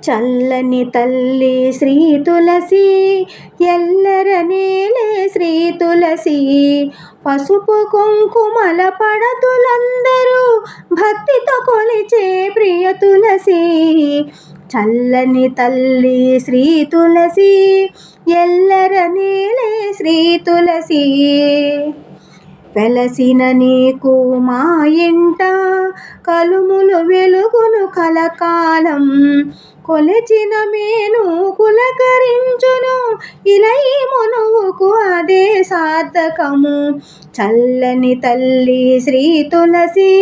చల్లని తల్లి శ్రీ తులసి ఎల్లర నేలే శ్రీ తులసి పసుపు కుంకుమల పడతులందరూ భక్తితో కొలిచే ప్రియ తులసి చల్లని తల్లి శ్రీ తులసి ఎల్లర నేలే శ్రీ తులసి వెలసిన నీకు మా ఇంట కలుములు వెలుగును కలకాలం కొలిచిన మేను కులకరించును ఇలై మనువుకు అదే సార్థకము చల్లని తల్లి శ్రీ తులసి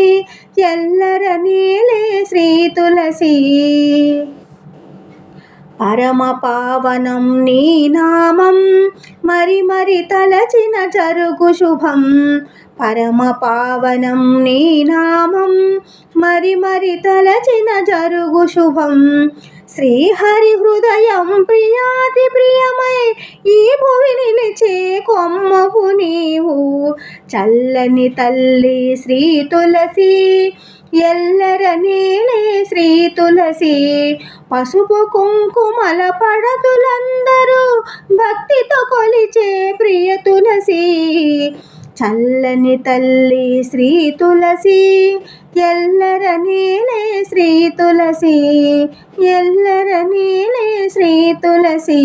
ఎల్లర నీలే శ్రీ తులసి పరమ పావనం నీ నామం మరి మరి తలచిన జరుగు శుభం పరమ పావనం నీ నామం మరి మరి తలచిన జరుగు శుభం శ్రీహరి హృదయం ప్రియాతి ప్రియమై ఈ భువి నిలిచే కొమ్మకు నీవు చల్లని తల్లి శ్రీ తులసి ఎల్లర నీలే శ్రీ తులసి పసుపు కుంకుమల పడతులందరూ భక్తితో కొలిచే ప్రియ తులసి చల్లని తల్లి శ్రీ తులసి ఎల్లర నీలే శ్రీ తులసి ఎల్లర నీలే శ్రీ తులసి